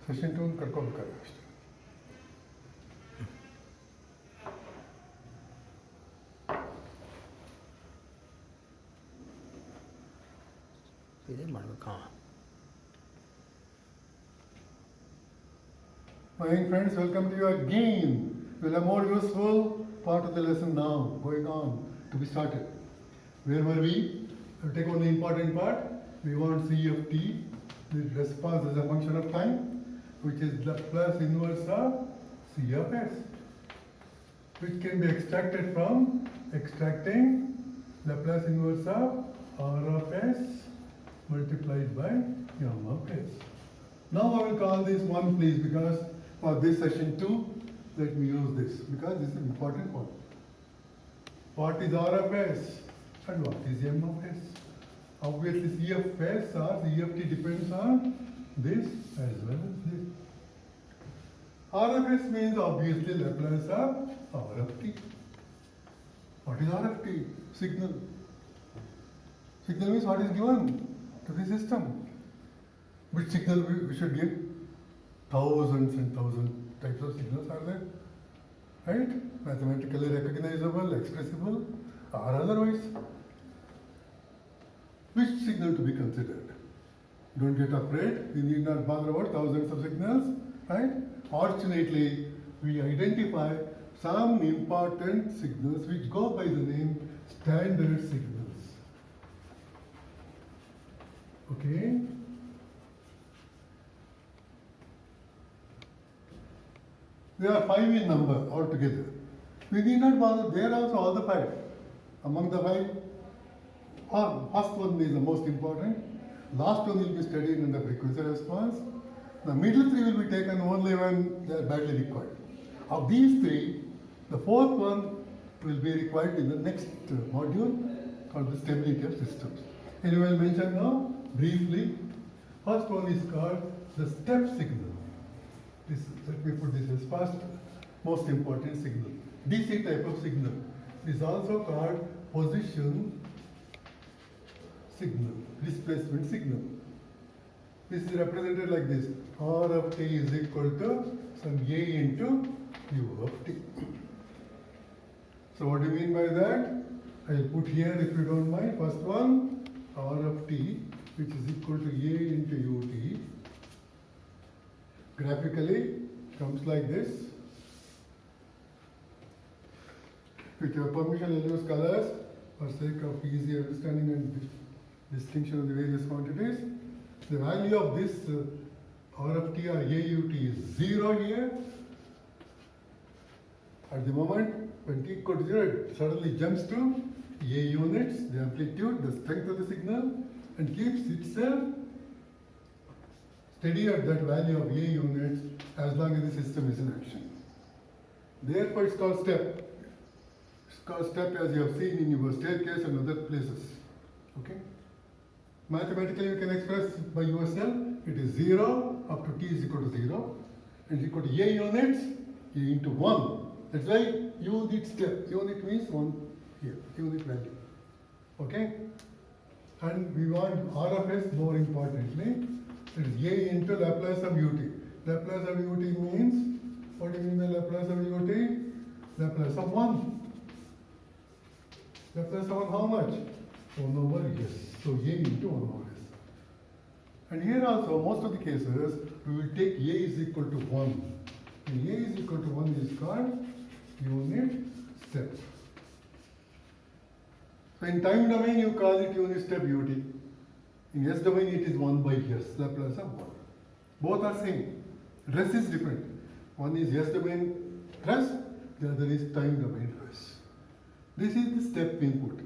Session 2 ಕರ್ಕೋಬೇಕಾದ್ರೆ ಅಷ್ಟೇ. ಇದೇ ಮಾಡಬೇಕಾ? My young friends, welcome to you again. We'll have more useful part of the lesson now, going on to be started. Where were we? We'll take on the important part. We want C of t, the response as a function of time, which is Laplace inverse of C of s, which can be extracted from extracting Laplace inverse of R of s multiplied by m of s. Now I will call this 1 please, because for this session 2, let me use this because this is an important one. What is R of s and what is m of s? Obviously C of s or C of t depends on this as well as this. R of s means obviously Laplace of R of t. What is R of t? Signal. Signal means what is given to the system. Which signal we should give? Thousands and thousands types of signals are there, right? Mathematically recognizable, expressible, or otherwise. Which signal to be considered? Don't get afraid, we need not bother about thousands of signals, right? Fortunately, we identify some important signals which go by the name standard signals. Okay? There are 5 in number altogether. We need not bother, there are also all the 5. Among the 5, first one is the most important. Last one will be studied in the frequency response. The middle 3 will be taken only when they are badly required. Of these 3, the fourth one will be required in the next module called the stability of systems. And we will mention now briefly. First one is called the step signal. Let me put this as first most important signal. DC type of signal is also called position signal, displacement signal. This is represented like this. R of t is equal to some A into U of t. So what do you mean by that? I will put here, if you don't mind, first one, R of t, which is equal to A into ut. Graphically comes like this. With your permission, I'll use colors for sake of easy understanding and distinction of the various quantities. The value of this R of t or AUT is 0 here. At the moment when t equal to 0, it suddenly jumps to A units, the amplitude, the strength of the signal, and keeps itself steady at that value of A units as long as the system is in action. Therefore it's called step. It's called step as you have seen in your staircase and other places. Okay? Mathematically you can express by yourself, it is 0 up to t is equal to 0 and is equal to A units, A into 1. That's why unit step. Unit means 1 here, unit value. Okay? And we want R of s more importantly. It is A into Laplace of ut. Laplace of ut means, what do you mean by Laplace of ut? Laplace of 1. Laplace of 1 how much? 1 over s. So A into 1 over s. And here also, most of the cases, we will take A is equal to 1. And A is equal to 1 is called unit step. So in time domain, you call it unit step ut. In S domain, it is 1 by S, Laplace of 1. Both are same. Rest is different. One is S domain rest, the other is time domain rest. This is the step input.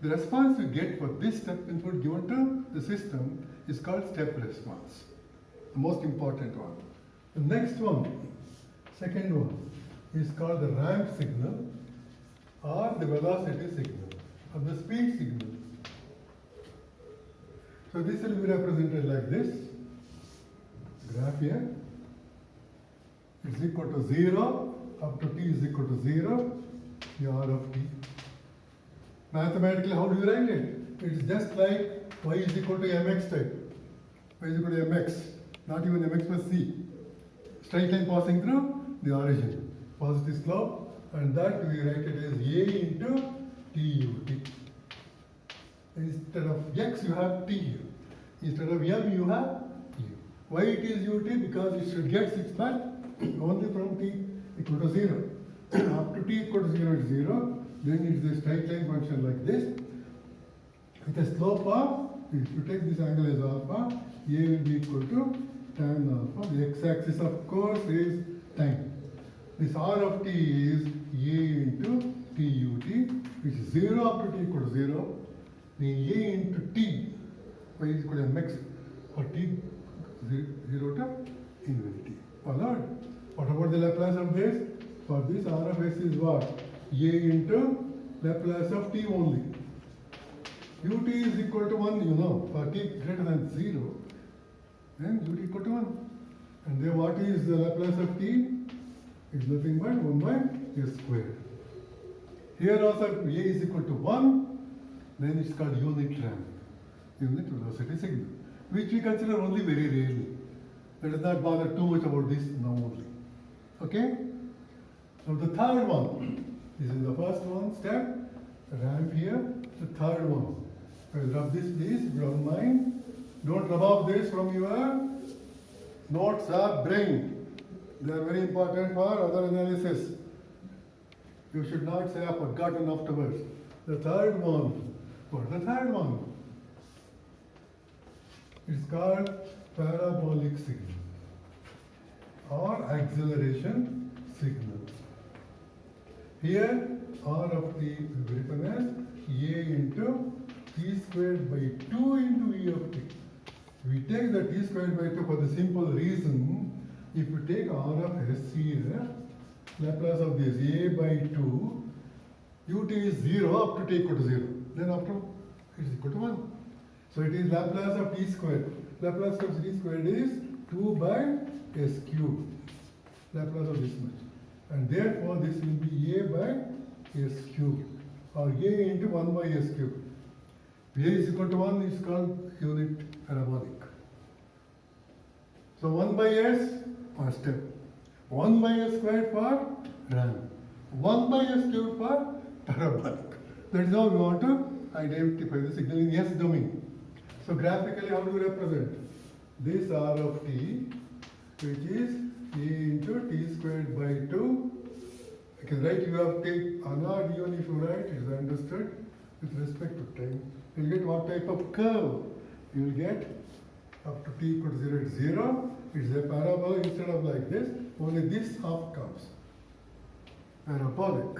The response you get for this step input given to the system is called step response, the most important one. The next one, second one, is called the ramp signal or the velocity signal or the speed signal. So this will be represented like this. Graph here. It's equal to 0 up to t is equal to 0. The R of t. Mathematically, how do you write it? It is just like y is equal to mx type. Y is equal to mx. not even mx plus c. Straight line passing through the origin. Positive slope, and that we write it as a into tut. Instead of x you have t here. Instead of m you have u. Why it is ut? Because it should get 6 back only from t equal to 0. Up to t equal to 0 is 0. Then it is a straight line function like this. With a slope of, if you take this angle as alpha, a will be equal to tan alpha. The x-axis of course is time. This r of t is a into tut, which is 0 up to t equal to 0. Then a into t, y is equal to mx for t 0 to infinity. Followed? What about the Laplace of this? For this r of s is what? A into Laplace of t only. Ut is equal to 1, you know, for t greater than 0, then ut equal to 1. And then what is the Laplace of t? It's nothing but 1 by s squared. Here also a is equal to 1, then it's called unit ramp, unit velocity signal, which we consider only very rarely. Let us not bother too much about this now only. Okay? Now the third one, this is the first one step, ramp here, the third one. I will rub this please, if you don't mind. Don't rub off this from your notes or brain. They are very important for other analysis. You should not say, I've forgotten afterwards. The third one. What is the third one? It's called parabolic signal or acceleration signal. Here, r of t will be written as a into t squared by 2 into e of t. We take the t squared by 2 for the simple reason, if you take r of s here, Laplace of this a by 2, ut is 0 up to t equal to 0. Then after it is equal to 1. So it is Laplace of t squared. Laplace of t squared is 2 by s cube. Laplace of this much. And therefore this will be a by s cube, or a into 1 by s cube. A is equal to 1 is called unit parabolic. So 1 by s first step. 1 by s squared for ramp. 1 by s cubed for parabolic. That is how we want to identify the signal in S domain. So graphically, how do we represent? This r of t, which is a into t squared by 2. You can write u of t or not, even if you write, it is understood with respect to time. You will get what type of curve? You will get up to t equal to 0, it's 0. It's a parabola instead of like this, only this half comes. Parabolic.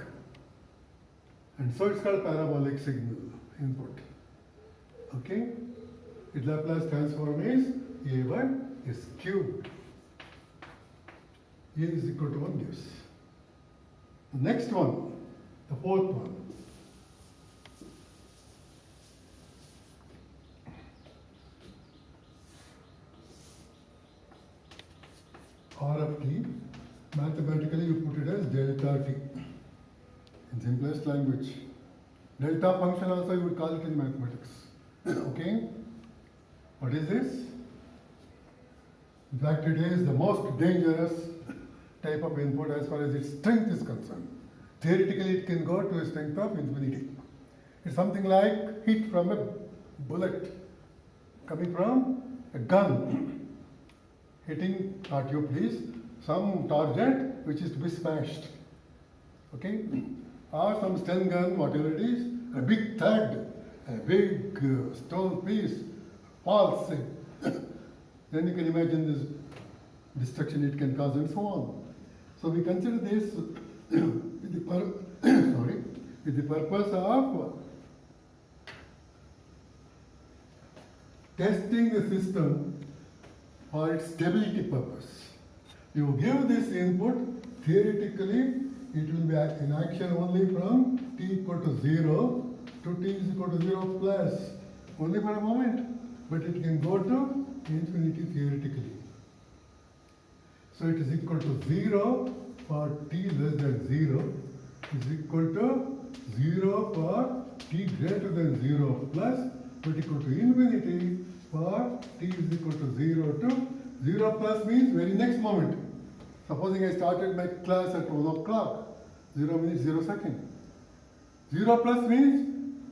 And so it's called parabolic signal input. Okay? Its Laplace transform is a by s cubed. A is equal to 1 gives. The next one, the fourth one. R of t, mathematically you put it as delta t. In simplest language. Delta function also you would call it in mathematics. Okay? What is this? In fact, it is the most dangerous type of input as far as its strength is concerned. Theoretically, it can go to a strength of infinity. It's something like heat from a bullet coming from a gun. Hitting, not you please, some target which is to be smashed. Okay? Or some stun gun, whatever it is, a big thud, a big stone piece, falls. Then you can imagine this destruction it can cause and so on. So we consider this with the purpose of testing the system for its stability purpose. You give this input, theoretically it will be in action only from t equal to 0 to t is equal to 0 plus, only for a moment, but it can go to infinity theoretically. So it is equal to 0 for t less than 0, is equal to 0 for t greater than 0 plus, but equal to infinity for t is equal to 0 to 0 plus means very next moment. Supposing I started my class at 1 o'clock, 0 minutes, 0 second. 0 plus means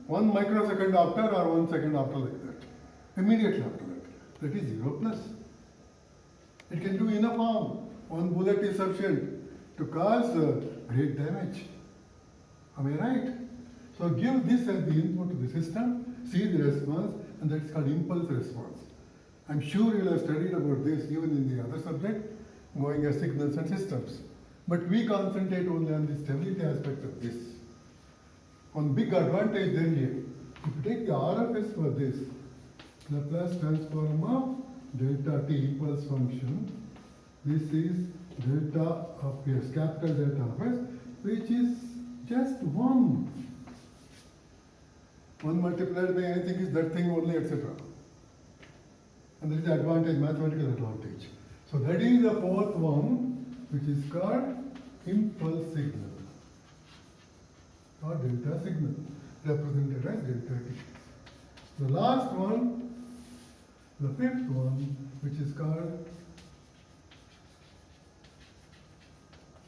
1 microsecond after or 1 second after, like that. Immediately after that. That is 0 plus. It can do enough harm. 1 bullet is sufficient to cause great damage. Am I right? So give this as the input to the system, see the response, and that's called impulse response. I'm sure you will have studied about this even in the other subject, going as signals and systems. But we concentrate only on the stability aspect of this. One big advantage there here. If you take the RFS for this, Laplace transform of delta t impulse function, this is delta of s, capital delta of s, which is just 1. 1 multiplied by anything is that thing only, etc. And that is the advantage, mathematical advantage. So that is the fourth one, which is called impulse signal, or delta signal, represented as delta t. The last one, the fifth one, which is called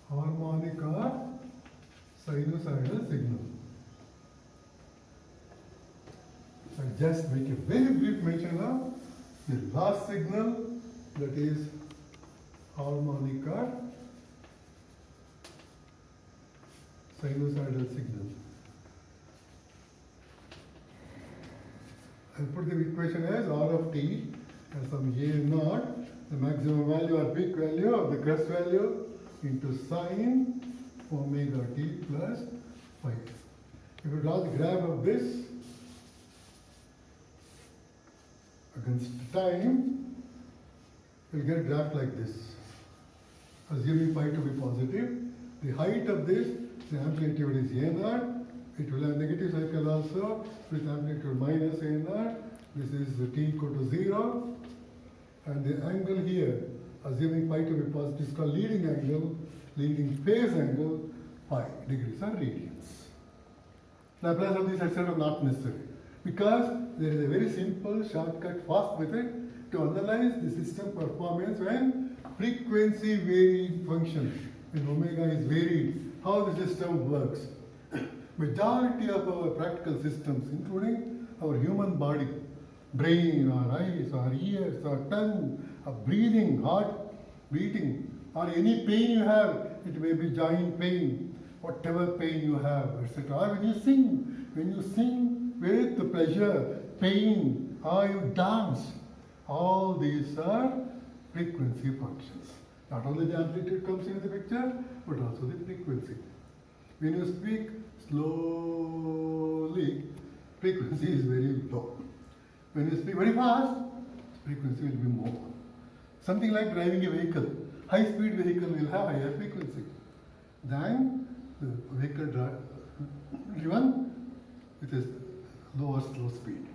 harmonic or sinusoidal signal. I just make a very brief mention of the last signal, that is harmonic or sinusoidal signal. I'll put the equation as R of t as some a naught, the maximum value or peak value of the crest value into sine omega t plus phi. If you draw the graph of this against time, you'll get a graph like this. Assuming phi to be positive, the height of this, the amplitude is a naught. It will have negative cycle also with amplitude minus a naught. This is t equal to 0. And the angle here, assuming phi to be positive, is called leading angle, leading phase angle, pi degrees or radians. Laplace of this etc. not necessary, because there is a very simple shortcut fast method to analyze the system performance when frequency varying function, when omega is varied, how the system works. Majority of our practical systems, including our human body, brain, or eyes, or ears, or tongue, or breathing, heart beating, or any pain you have, it may be joint pain, whatever pain you have, etc. Or when you sing with the pleasure, pain, or you dance, all these are frequency functions. Not only the amplitude comes into the picture, but also the frequency. When you speak slowly, frequency is very low. When you speak very fast, frequency will be more. Something like driving a vehicle. High-speed vehicle will have higher frequency than the vehicle driven with a lower slow speed.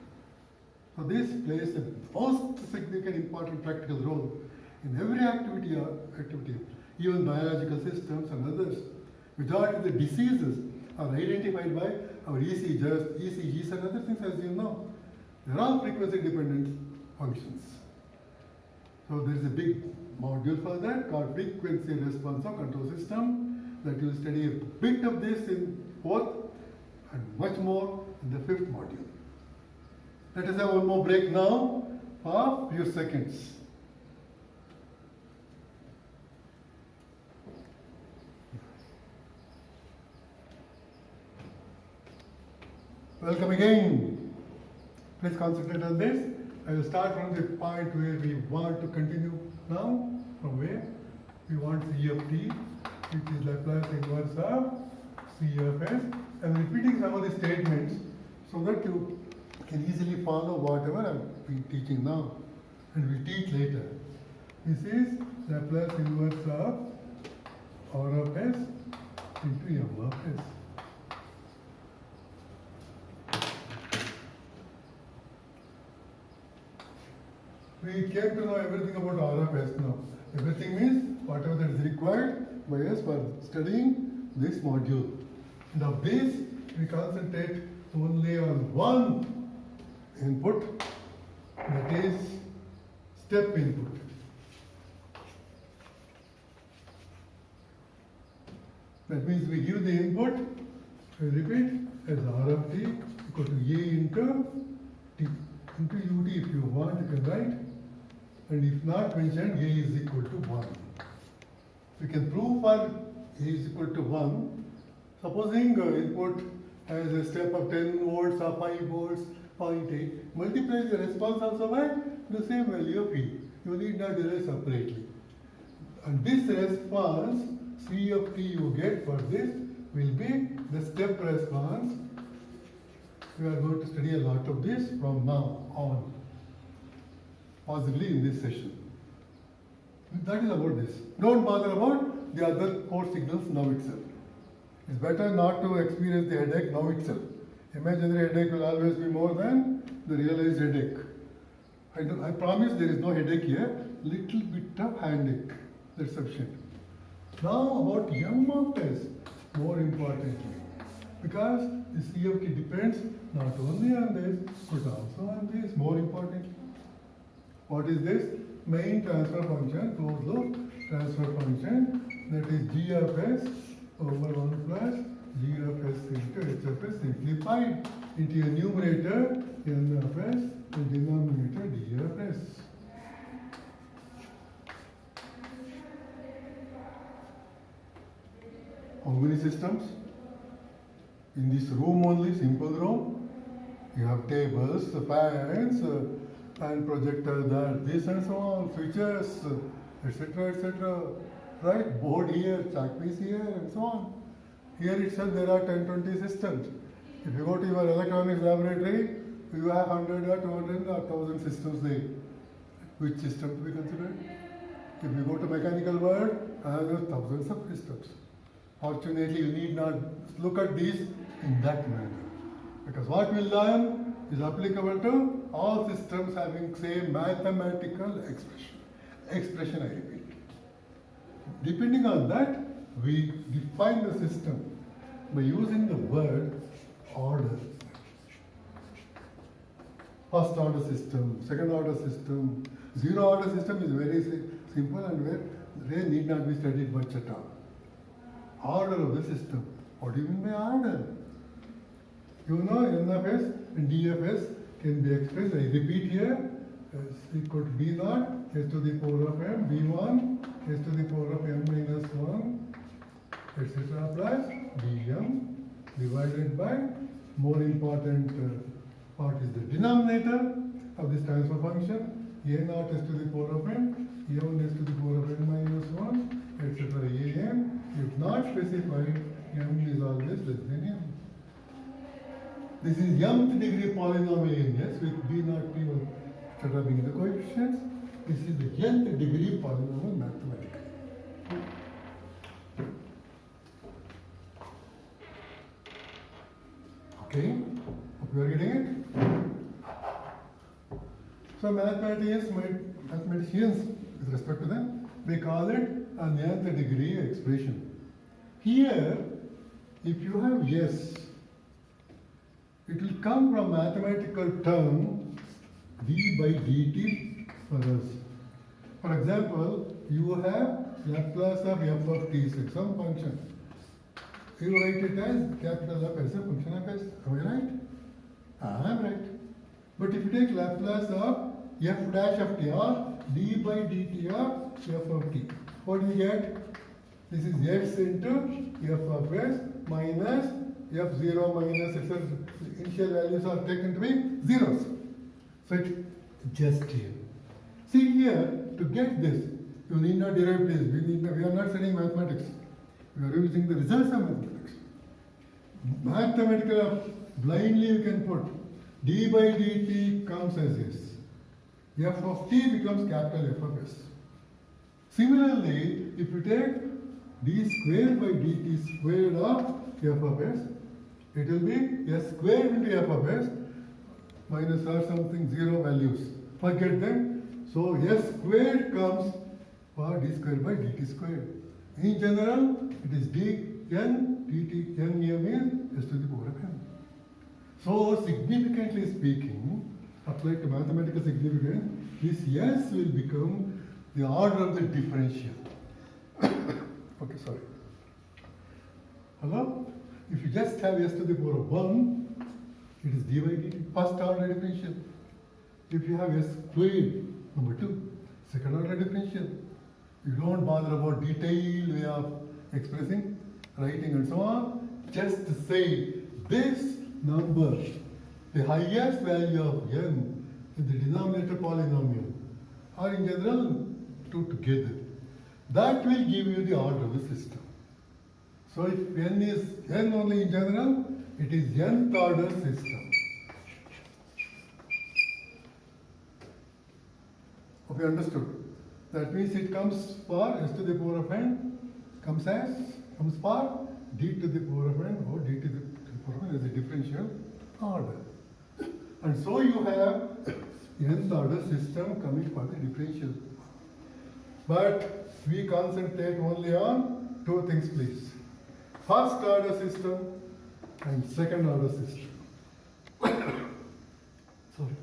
So this plays a most significant important practical role in every activity, even biological systems and others. Majority of the diseases are identified by our ECGs and other things, as you know. They're all frequency dependent functions. So there is a big module for that called frequency response of control system, that you will study a bit of this in fourth and much more in the fifth module. Let us have one more break now for a few seconds. Welcome again. Please concentrate on this. I will start from the point where we want to continue now. From where? We want C of t, which is Laplace inverse of C of s. I am repeating some of the statements so that you can easily follow whatever I have been teaching now and we teach later. This is Laplace inverse of R of s into M of s. We came to know everything about R of s now. Everything means whatever that is required by us for studying this module. And of this, we concentrate only on one input, that is step input. That means we give the input, I repeat, as R of t equal to A into t into ut. If you want, you can write. And if not mentioned, A is equal to 1. We can prove for A is equal to 1. Supposing input has a step of 10 volts or 5 volts, 0.8, multiply the response also by the same value of E. You need not derive separately. And this response, C of t you get for this, will be the step response. We are going to study a lot of this from now on, possibly in this session. That is about this. Don't bother about the other 4 signals now itself. It's better not to experience the headache now itself. Imaginary headache will always be more than the realized headache. I promise there is no headache here, little bit of handache. That's sufficient. Now about M of S, more importantly. Because the C of t depends not only on this, but also on this, more importantly. What is this? Main transfer function, closed loop transfer function, that is G of S over 1 plus G of S into H of S simplified into a numerator N of S and denominator D of S. How many systems? In this room only, simple room, you have tables, fans, and projector, that, this and so on, switches, etc., etc. Right? Board here, chalk piece here, and so on. Here itself there are 10-20 systems. If you go to your electronics laboratory, you have 100 or 200 or 1000 systems there. Which system to be considered? If you go to mechanical world, there are thousands of systems. Fortunately, you need not look at these in that manner. Because what we learn is applicable to all systems having same mathematical expression. Expression, I repeat. Depending on that, we define the system by using the word order. First order system, second order system. Zero order system is very simple and where need not be studied much at all. Order of the system. What do you mean by order? You know N of S and D of S can be expressed, I repeat here, as equal to B naught, S to the power of M, B1, S to the power of M minus 1, etc. plus Dm divided by, more important part is the denominator of this transfer function, A naught S to the power of M, A1 S to the power of M minus 1, etc. Am, if not specified, M is always less than M. This is mth degree polynomial in S with B naught P1 etc. being the coefficients. This is the nth degree polynomial mathematically. Okay, hope you are getting it. So mathematicians, with respect to them, they call it an nth degree expression. Here, if you have S, it will come from mathematical term d by dt for us. For example, you have Laplace of f of t, some function. You write it as capital F as a function of S. Am I right? I am right. But if you take Laplace of f dash of t or d by dt of f of t, what do you get? This is s into f of S minus f0 minus x. Initial values are taken to be zeros. So it's just here. See here, to get this, you need not derive this. We are not studying mathematics. We are using the results of mathematics. Mathematical, blindly you can put d by dt comes as s. F of t becomes capital F of s. Similarly, if you take d squared by dt squared of f of s, it will be s squared into f of s minus or something, zero values. Forget them. So s squared comes for d squared by dt squared. In general, it is dn dt n m is s to the power of n. So significantly speaking, applied to mathematical significance, this s will become the order of the differential. Okay, sorry. Hello? If you just have s to the power of 1, it is dy dt, first order differential. If you have s squared, number 2, second order differential. You don't bother about detailed way of expressing, writing and so on. Just say this number, the highest value of n in the denominator polynomial, or in general, two together. That will give you the order of the system. So if n is n only in general, it is nth order system. Hope you understood. That means it comes for s to the power of n, comes for d to the power of n or d to the power of n as a differential order. And so you have nth order system coming for the differential. But we concentrate only on two things, please. First order system and second order system. Sorry.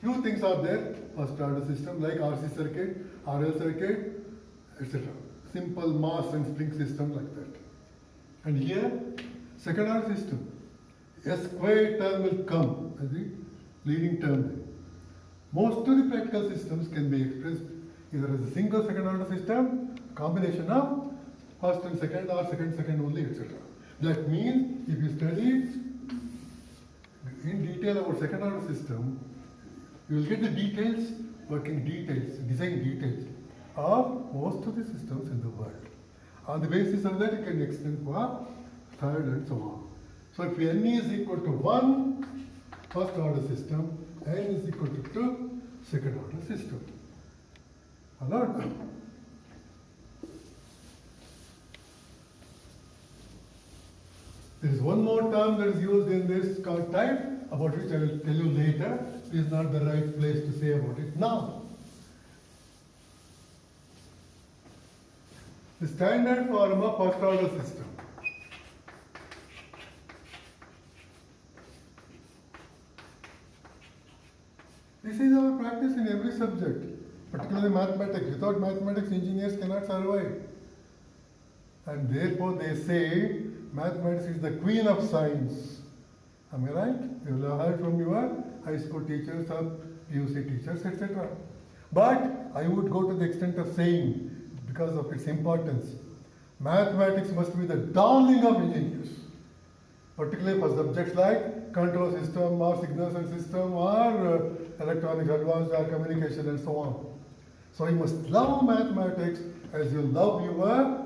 Few things are there, first order system like RC circuit, RL circuit, etc. Simple mass and spring system like that. And here, second order system. S squared term will come as the leading term there. Most of the practical systems can be expressed either as a single second order system, combination of first and second or second only, etc. That means if you study in detail about second order system, you will get the details, working details, design details of most of the systems in the world. On the basis of that, you can extend for third and so on. So if n is equal to 1, first order system, n is equal to 2, second order system. Alright? There is one more term that is used in this type, about which I will tell you later. It is not the right place to say about it now. The standard form of first order system. This is our practice in every subject, particularly mathematics. Without mathematics, engineers cannot survive. And therefore they say mathematics is the queen of science. Am I right? You will have heard from your high school teachers or PUC teachers, etc. But I would go to the extent of saying, because of its importance, mathematics must be the darling of engineers, particularly for subjects like control system or signals and system or electronics, advanced or communication and so on. So you must love mathematics as you love your,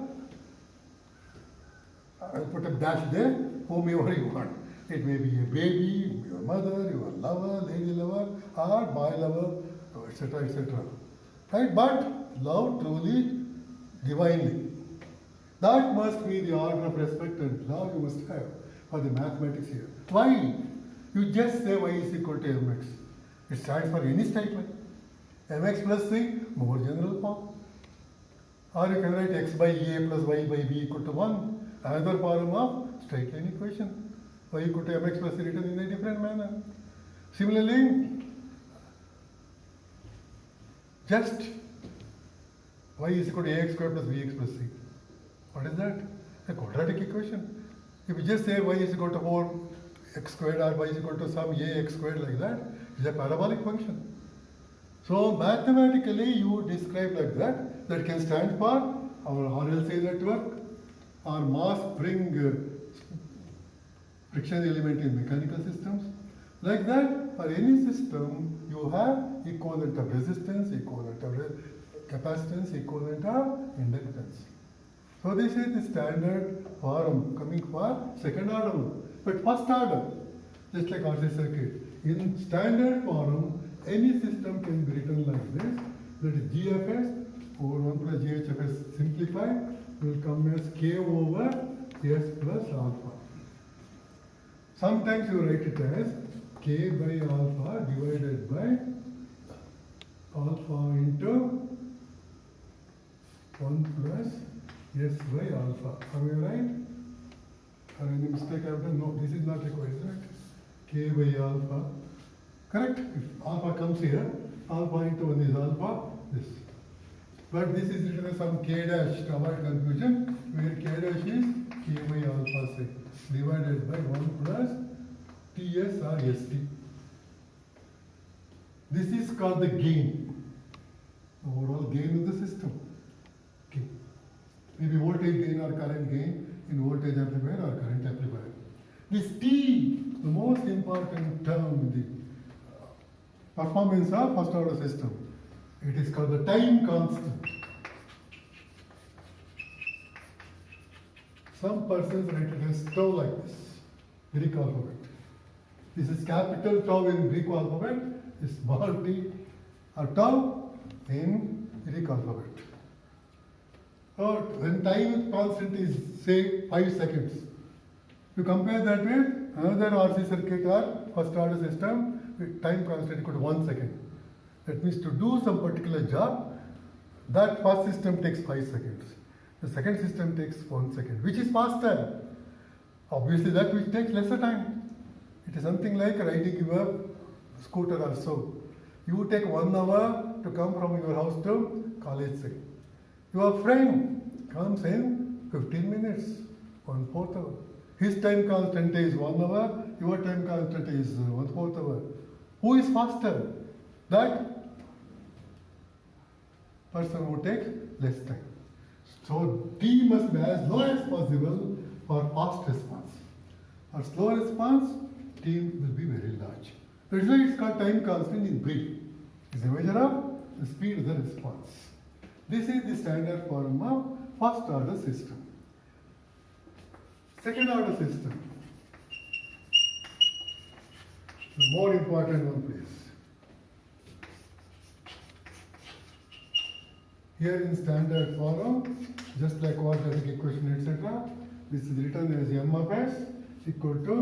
I'll put a dash there, whomever you want. It may be a baby, your mother, your lover, lady lover, or boy lover, etc., etc. Right? But love truly, divinely. That must be the order of respect and love you must have for the mathematics here. Why? You just say y is equal to mx. It stands for any straight line. Mx plus c, more general form. Or you can write x by a plus y by b equal to 1. Another form of straight line equation. Y equal to mx plus c written in a different manner. Similarly, just y is equal to ax squared plus bx plus c. What is that? A quadratic equation. If you just say y is equal to 4x squared or y is equal to some ax squared like that, it's a parabolic function. So mathematically you describe like that, that can stand for our RLC network or mass spring friction element in mechanical systems. Like that, for any system, you have equivalent of resistance, equivalent of capacitance, equivalent of inductance. So this is the standard form coming for second order. But first order, just like RC circuit, in standard form, any system can be written like this. That is GFS over 1 plus GHFS simplified will come as K over S plus alpha. Sometimes you write it as K by alpha divided by alpha into 1 plus S by alpha. Am I right? Or any mistake I have done? No, this is not required, is it? K by alpha. Correct? If alpha comes here, alpha into 1 is alpha, this. But this is written as some k dash to avoid confusion, where k dash is k by alpha sec divided by 1 plus ts or st. This is called the gain, the overall gain of the system. Okay. Maybe voltage gain or current gain in voltage amplifier or current amplifier. This T, the most important term in the performance of first order system. It is called the time constant. Some persons write it as tau like this, Greek alphabet. This is capital tau in Greek alphabet, is small t or tau in Greek alphabet. Or when time constant is say 5 seconds, you compare that with another RC circuit or first order system with time constant equal to 1 second. That means to do some particular job, that first system takes 5 seconds. The second system takes 1 second. Which is faster? Obviously that which takes lesser time. It is something like riding your scooter or so. You take 1 hour to come from your house to college say. Your friend comes in 15 minutes, 1/4 hour. His time constant is 1 hour, your time constant is 1/4 hour. Who is faster? That person who takes less time. So T must be as low as possible for fast response. For slow response, T will be very large. That's why it's called time constant in brief. It's a measure of the speed of the response. This is the standard form of first order system. Second order system. The more important one, please. Here in standard form, just like quadratic equation, etc., this is written as m of s equal to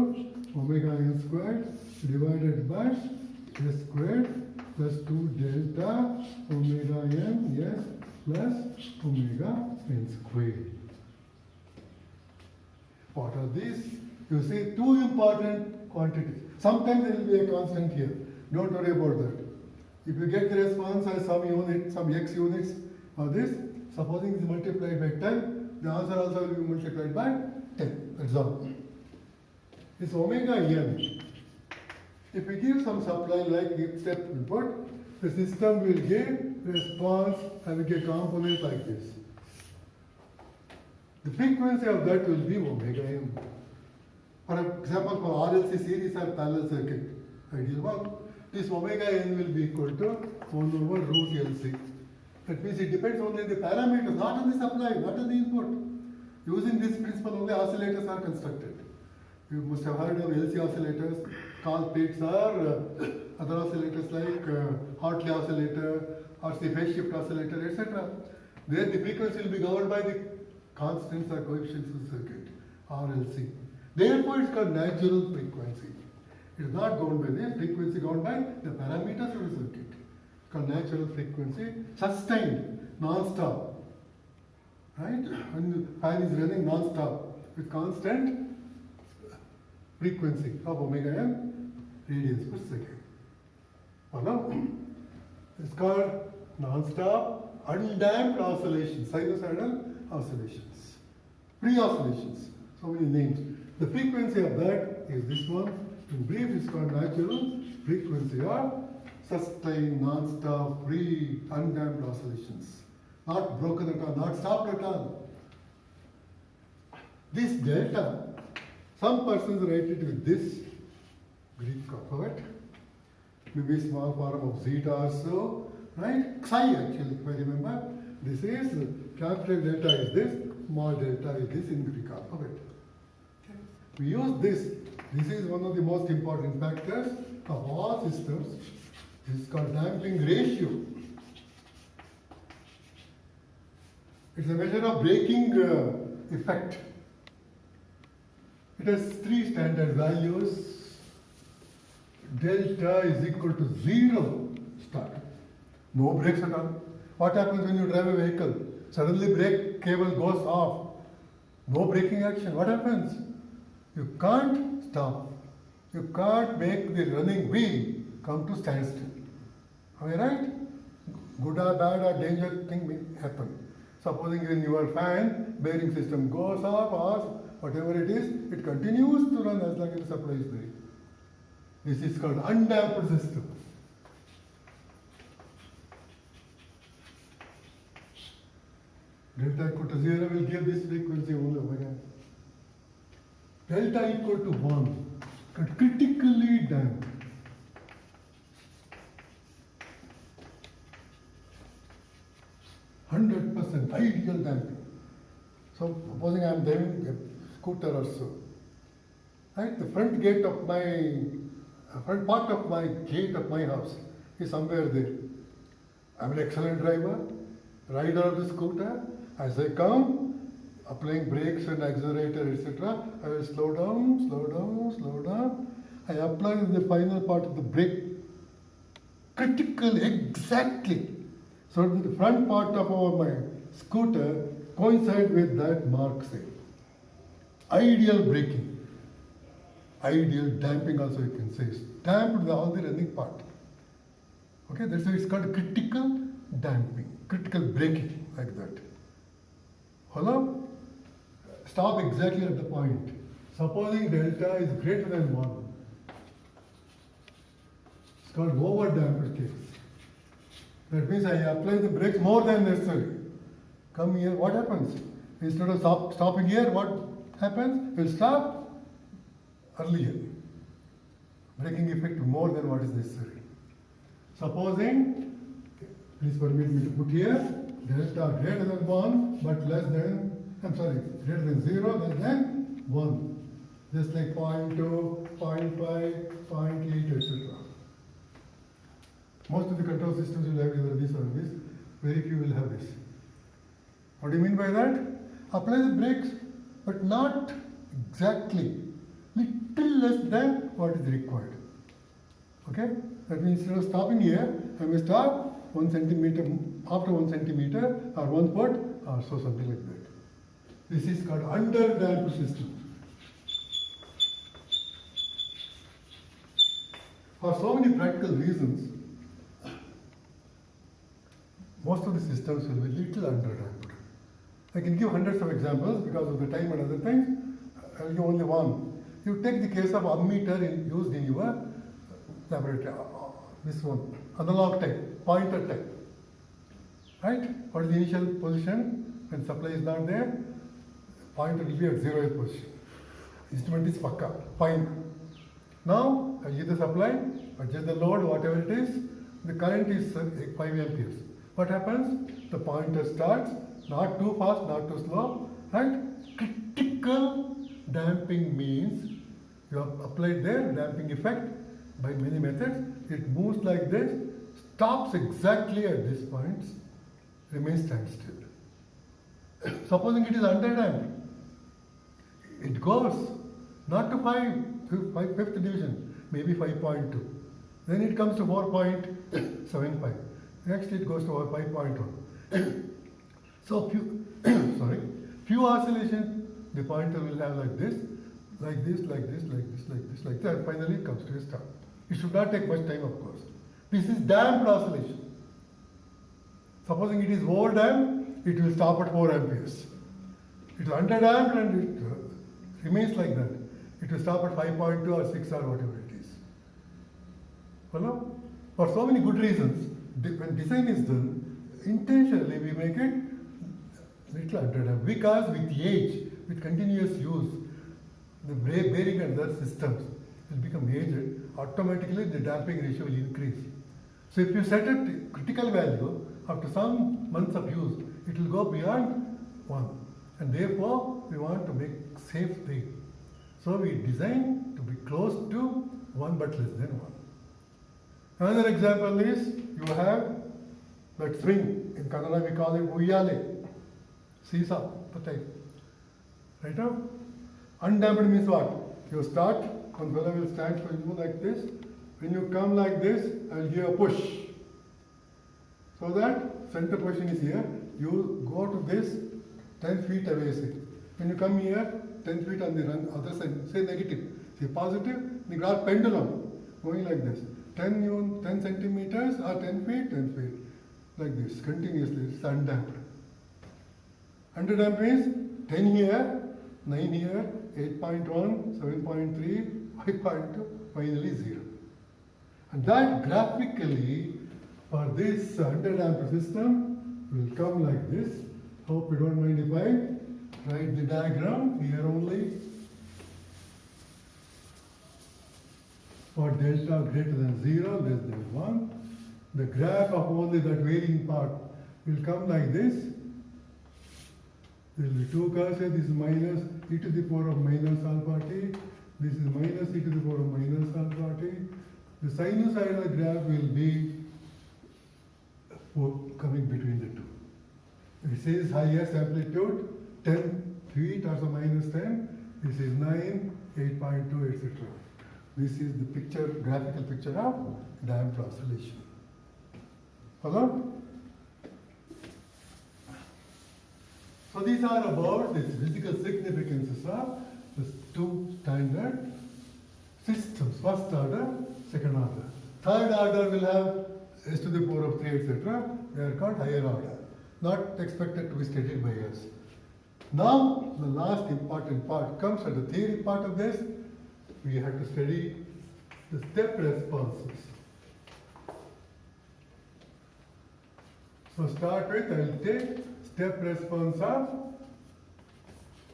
omega n squared divided by s squared plus 2 delta omega n s plus omega n squared. What are these? You see two important quantities. Sometimes there will be a constant here. Don't worry about that. If you get the response as some unit, some x units of this, supposing it is multiplied by 10, the answer also will be multiplied by 10. That's all. This omega n, if we give some supply like step input, the system will give response and will get component like this. The frequency of that will be omega n. For example, for RLC series or parallel circuit, ideal one, this omega n will be equal to 1 over root LC. That means it depends only on the parameters, not on the supply, not on the input. Using this principle, only oscillators are constructed. You must have heard of LC oscillators, Colpitts or other oscillators like Hartley oscillator or the phase shift oscillator, etc. There the frequency will be governed by the constants or coefficients of the circuit, RLC. Therefore, it's called natural frequency. It is not governed by the frequency, governed by the parameters of the circuit. It's called natural frequency, sustained, non-stop. Right? When the fan is running non-stop with constant frequency of omega n radians per second. Follow? It's called non-stop, undamped oscillations, sinusoidal oscillations, pre-oscillations, so many names. The frequency of that is this one. In brief, it's called natural frequency or sustained, non-stop, free, undamped oscillations. Not broken at all, not stopped at all. This delta, some persons write it with this Greek alphabet, maybe small form of zeta or so, right? Psi actually, if I remember. This is, capital delta is this, small delta is this in Greek alphabet. Okay. We use this. This is one of the most important factors of all systems. This is called damping ratio. It's a measure of braking effect. It has 3 standard values. Delta is equal to 0 start. No brakes at all. What happens when you drive a vehicle? Suddenly brake cable goes off. No braking action. What happens? You can't stop. You can't make the running wheel come to standstill. Am I right? good or bad or danger thing may happen. Supposing when your fan bearing system goes up or whatever it is, it continues to run as long as the supply is there. This is called undamped system. Delta equal to 0 will give this frequency only again. Delta equal to 1, critically damped. 100% ideal damping. So supposing I am driving a scooter or so, right? The front gate of my front part of my gate of my house is somewhere there. I am an excellent driver, rider of the scooter. As I come, applying brakes and accelerator, etc., I will slow down, slow down, slow down. I apply the final part of the brake critically, exactly. So the front part of my scooter coincides with that mark, say. Ideal braking. Ideal damping also you can say. Damped with all the running part. Okay, that's why it's called critical damping, critical braking, like that. Hello? Stop exactly at the point. Supposing delta is greater than 1. It's called over-damped case. That means I apply the brakes more than necessary. Come here, what happens? Instead of stopping here, what happens? It will stop earlier. Braking effect more than what is necessary. Supposing, please permit me to put here, delta greater than 1, but less than, greater than 0, less than 1. Just like 0.2, 0.5, 0.8, etc. Most of the control systems will have either this or this. Very few will have this. What do you mean by that? Apply the brakes, but not exactly. Little less than what is required. Okay? That means instead of stopping here, I may stop 1 centimeter, after 1 centimeter, or 1 foot, or so something like that. This is called under-damped system. For so many practical reasons, most of the systems will be little under-damped. I can give hundreds of examples because of the time and other things. I will give only one. You take the case of ammeter used in your laboratory. This one, analog type, pointer type. Right? What is the initial position? When supply is not there, pointer will be at 0th position. Instrument is pakka, fine. Now, I give the supply, adjust the load, whatever it is, the current is 5 amperes. What happens? The pointer starts, not too fast, not too slow, right? Critical damping means you have applied there damping effect by many methods. It moves like this, stops exactly at this point, remains standstill. Supposing it is under-damped, it goes not to 5th division, maybe 5.2. Then it comes to 4.75. Next it goes to 5.1. So few oscillations the pointer will have like this, like this, like this, like this, like this, like that, and finally it comes to a stop. It should not take much time, of course. This is damped oscillation. Supposing it is over damped, it will stop at 4 amperes. It is under damped and it remains like that. It will stop at 5.2 or 6 or whatever it is. Hello? For so many good reasons, when design is done, intentionally we make it little under damped. Because with age, with continuous use, the bearing and other systems will become aged, automatically the damping ratio will increase. So if you set a critical value, after some months of use, it will go beyond 1. And therefore, we want to make safe thing. So we design to be close to 1 but less than 1. Another example is, you have that swing, in Kannada we call it uyale, seesaw, the type. Right now? Undamped means what? You start, one fellow will stand for you like this. When you come like this, I will give a push. So that center position is here. You go to this 10 feet away, say. When you come here, 10 feet on the other side, say negative. Say positive, you got pendulum going like this. 10 centimeters or 10 feet, 10 feet. like this, continuously, it's undamped. Underdamped means 10 here, 9 here, 8.1, 7.3, 5.2, finally 0. And that graphically, for this underdamped system, will come like this. Hope you don't mind if I write the diagram here only. For delta greater than 0, less than 1, the graph of only that varying part will come like this. There will be two curves here. This is minus e to the power of minus alpha t. This is minus e to the power of minus alpha t. The sinusoidal graph will be coming between the two. This is highest amplitude, 10 feet, also minus 10. This is 9, 8.2, etc. This is the picture, graphical picture of damped oscillation. Follow? So these are about the physical significances of the two standard systems, first order, second order. Third order will have s to the power of 3, etc. They are called higher order, not expected to be studied by us. Now, the last important part comes at the theory part of this. We have to study the step responses. So start with, I will take step response of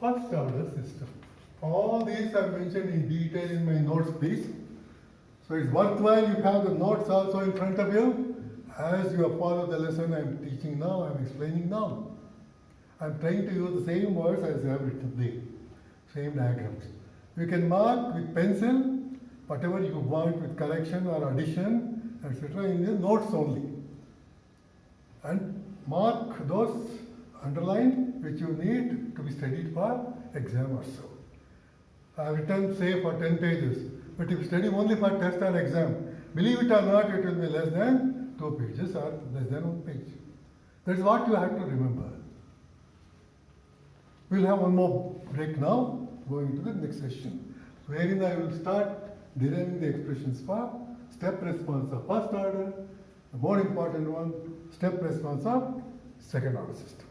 first order system. All these are mentioned in detail in my notes piece. So it's worthwhile you have the notes also in front of you. As you follow the lesson I am teaching now, I am explaining now. I am trying to use the same words as I have written there, same diagrams. You can mark with pencil whatever you want with correction or addition, etc. in the notes only. And mark those underlined which you need to be studied for exam or so. I have written say for 10 pages, but if you study only for test or exam, believe it or not, it will be less than 2 pages or less than 1 page. That is what you have to remember. We will have one more break now, going to the next session, wherein I will start deriving the expressions for step response of first order, the more important one, step response of second order system.